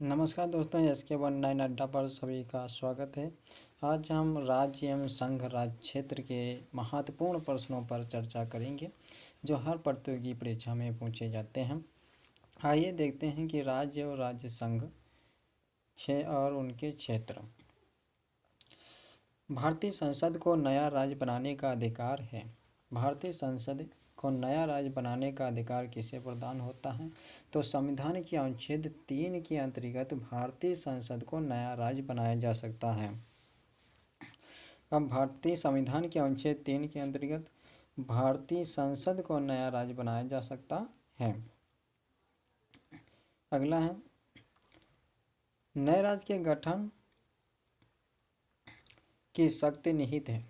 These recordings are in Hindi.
नमस्कार दोस्तों, SK19 अड्डा पर सभी का स्वागत है। आज हम राज्य एवं संघ राज्य क्षेत्र के महत्वपूर्ण प्रश्नों पर चर्चा करेंगे जो हर प्रतियोगी परीक्षा में पूछे जाते हैं। आइए देखते हैं कि राज्य और राज्य संघ और उनके क्षेत्र। भारतीय संसद को नया राज्य बनाने का अधिकार है। भारतीय संसद को नया राज्य बनाने का अधिकार किसे प्रदान होता है? तो संविधान के अनुच्छेद 3 के अंतर्गत भारतीय संसद को नया राज्य बनाया जा सकता है। अब भारतीय संविधान के अनुच्छेद 3 के अंतर्गत भारतीय संसद को नया राज्य बनाया जा सकता है। अगला है, नए राज्य के गठन की शक्ति निहित है।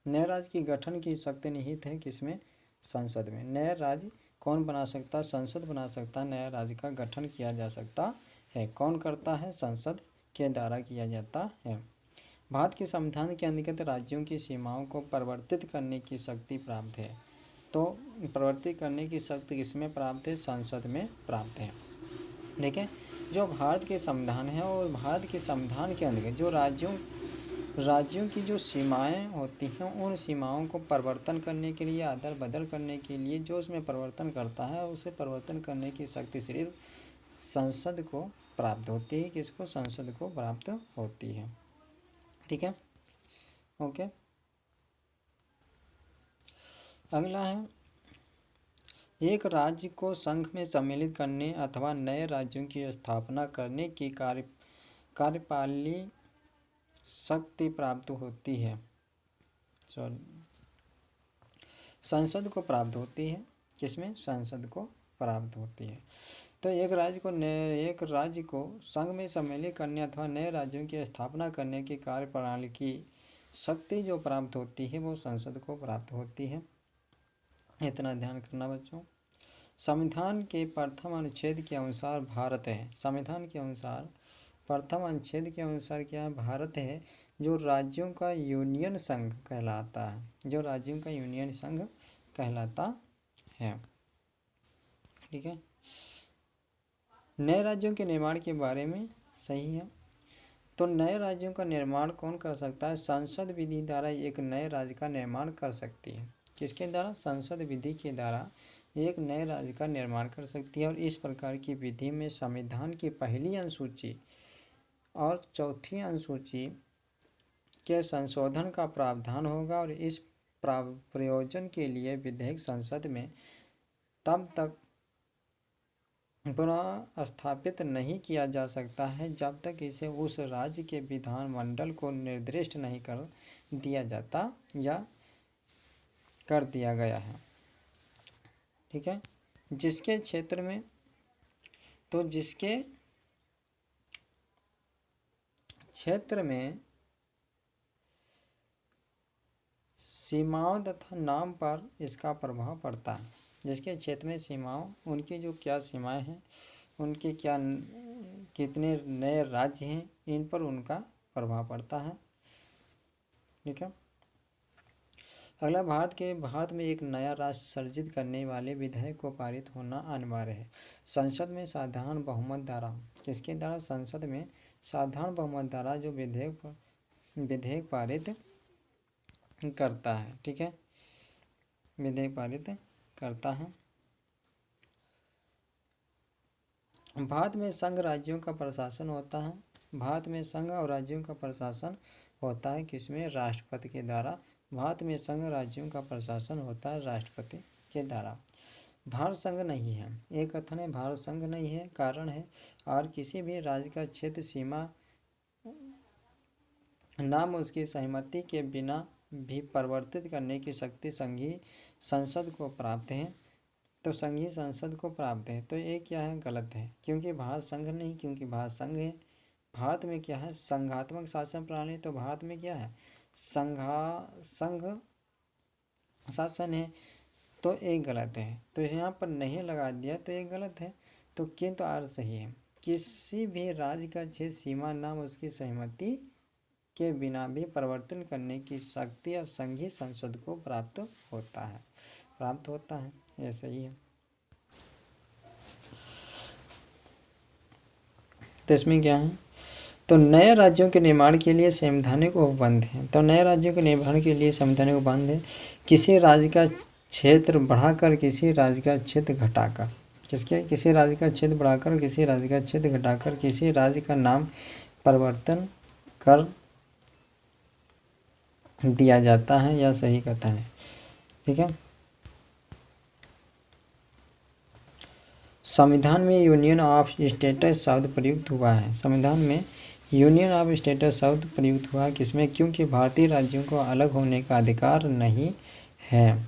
नए राज्य की गठन की शक्ति निहित है किसमें? संसद में। नया राज्य कौन बना सकता है? संसद बना सकता है। नया राज्य का गठन किया जा सकता है। कौन करता है? संसद के द्वारा किया जाता है। भारत के संविधान के अंतर्गत राज्यों की सीमाओं को परिवर्तित करने की शक्ति प्राप्त है। तो परिवर्तित करने की शक्ति किसमें प्राप्त है? संसद में प्राप्त है। ठीक है। जो भारत के संविधान है और भारत के संविधान के अंतर्गत जो राज्यों की जो सीमाएं होती हैं, उन सीमाओं को परिवर्तन करने के लिए, अदल बदल करने के लिए जो उसमें परिवर्तन करता है, उसे परिवर्तन करने की शक्ति सिर्फ संसद को प्राप्त होती है। किसको? संसद को प्राप्त होती है। ठीक है, ओके। अगला है, एक राज्य को संघ में सम्मिलित करने अथवा नए राज्यों की स्थापना करने की कार्यपालिक शक्ति प्राप्त होती है। संसद को प्राप्त होती है। किसमें? संसद को प्राप्त होती है। तो एक राज्य को संघ में सम्मिलित करने अथवा नए राज्यों की स्थापना करने की कार्यप्रणाली की शक्ति जो प्राप्त होती है वो संसद को प्राप्त होती है। इतना ध्यान करना बच्चों। संविधान के प्रथम अनुच्छेद के अनुसार भारत है। संविधान के अनुसार प्रथम अनुच्छेद के अनुसार क्या है? भारत है जो राज्यों का यूनियन संघ कहलाता है। जो राज्यों का यूनियन संघ कहलाता है। ठीक है। नए राज्यों के निर्माण के बारे में सही है। तो नए राज्यों का निर्माण कौन कर सकता है? संसद विधि द्वारा एक नए राज्य का निर्माण कर सकती है। किसके द्वारा? संसद विधि के द्वारा एक नए राज्य का निर्माण कर सकती है। और इस प्रकार की विधि में संविधान की पहली अनुसूची और चौथी अनुसूची के संशोधन का प्रावधान होगा। और इस प्रयोजन के लिए विधेयक संसद में तब तक पुनः स्थापित नहीं किया जा सकता है जब तक इसे उस राज्य के विधानमंडल को निर्दिष्ट नहीं कर दिया जाता या कर दिया गया है। ठीक है। जिसके क्षेत्र में सीमाओं तथा नाम पर इसका प्रभाव पड़ता है। जिसके क्षेत्र में सीमाओं, उनकी जो क्या सीमाएं हैं, उनके क्या कितने नए राज्य हैं, इन पर उनका प्रभाव पड़ता है। ठीक है। अगला, भारत में एक नया राष्ट्र सर्जित करने वाले विधेयक को पारित होना अनिवार्य है। संसद में साधारण बहुमत द्वारा। किसके द्वारा? संसद में साधारण बहुमत द्वारा जो विधेयक पारित करता है। ठीक है, विधेयक पारित करता है। भारत में संघ राज्यों का प्रशासन होता है। भारत में संघ और राज्यों का प्रशासन होता है किसमें? राष्ट्रपति के द्वारा। भारत में संघ राज्यों का प्रशासन होता है राष्ट्रपति के द्वारा। भारत संघ नहीं है। एक कथन है भारत संघ नहीं है, कारण है और किसी भी राज्य का क्षेत्र सीमा नाम उसकी सहमति के बिना भी परिवर्तित करने की शक्ति संघीय संसद को प्राप्त है। तो संघीय संसद को प्राप्त है। तो ये क्या है? गलत है, क्योंकि भारत संघ नहीं, क्योंकि भारत संघ है। भारत में क्या है? संघात्मक शासन प्रणाली। तो भारत में क्या है? संघ शासन है। तो एक गलत है, तो यहाँ पर नहीं लगा दिया तो एक गलत है। तो किंतु आर सही है। किसी भी राज्य का क्षेत्र सीमा नाम उसकी सहमति के बिना भी परिवर्तन करने की शक्ति अब संघीय संसद को प्राप्त होता है। यह सही है। तो इसमें क्या है, तो नए राज्यों के निर्माण के लिए संवैधानिक उपबंध है। तो नए राज्यों के निर्माण के लिए संवैधानिक उपबंध है, किसी राज्य का क्षेत्र बढ़ाकर किसी राज्य का क्षेत्र घटाकर, किसी राज्य का क्षेत्र बढ़ाकर किसी राज्य का क्षेत्र घटाकर किसी राज्य का नाम परिवर्तन कर दिया जाता है, यह सही कथन है। ठीक है। संविधान में यूनियन ऑफ स्टेट्स शब्द प्रयुक्त हुआ है। संविधान में यूनियन ऑफ स्टेट्स शब्द प्रयुक्त हुआ है किसमें, क्योंकि भारतीय राज्यों को अलग होने का अधिकार नहीं है।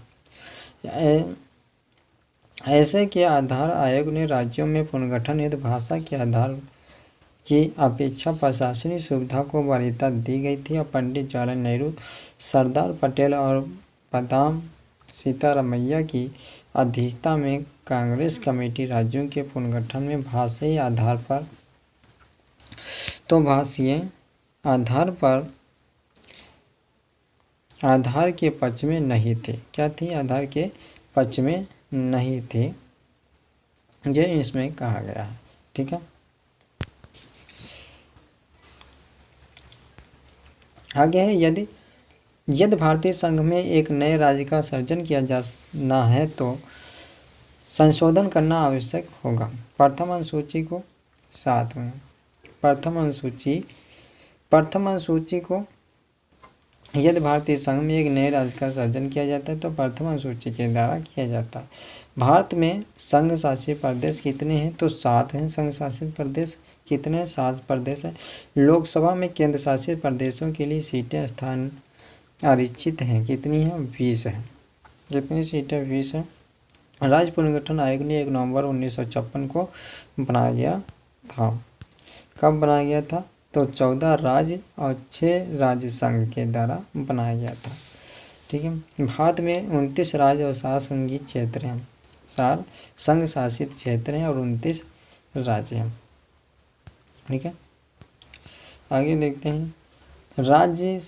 ऐसे के आधार आयोग ने राज्यों में पुनर्गठन हेतु भाषा के आधार की अपेक्षा प्रशासनिक सुविधा को वरीयता दी गई थी और पंडित जवाहरलाल नेहरू, सरदार पटेल और बदाम सीतारामैया की अध्यक्षता में कांग्रेस कमेटी राज्यों के पुनर्गठन में भाषाई आधार पर आधार के पक्ष में नहीं थे। क्या थी, आधार के पक्ष में नहीं थे, ये इसमें कहा गया है। ठीक है। आगे है, यदि भारतीय संघ में एक नए राज्य का सृजन किया जाना है तो संशोधन करना आवश्यक होगा। प्रथम अनुसूची को साथ में प्रथम अनुसूची को यदि भारतीय संघ में एक नए राज्य का सृजन किया जाता है तो प्रथम अनुसूची के द्वारा किया जाता है। भारत में संघ शासित प्रदेश कितने हैं, तो 7 हैं। संघ शासित प्रदेश कितने हैं, 7 प्रदेश हैं। लोकसभा में केंद्र शासित प्रदेशों के लिए सीटें स्थान आरक्षित हैं, कितनी हैं, 20 हैं। कितनी सीटें, 20 हैं। राज्य पुनर्गठन आयोग ने 1 नवंबर 1956 को बनाया गया था। कब बनाया गया था, तो 14 राज्य और 6 राज्य संघ के द्वारा बनाया गया था। ठीक है। भारत में 29 राज्य और 7 संघीय क्षेत्र हैं, 4 संघ शासित क्षेत्र हैं और 29 राज्य हैं। ठीक है। आगे देखते हैं, राज्य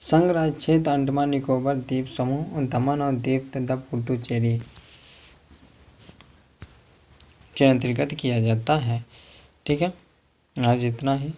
संघ राज्य क्षेत्र अंडमान निकोबार द्वीप समूह, दमन और दीव तथा पुडुचेरी के अंतर्गत किया जाता है। ठीक है। आज इतना ही।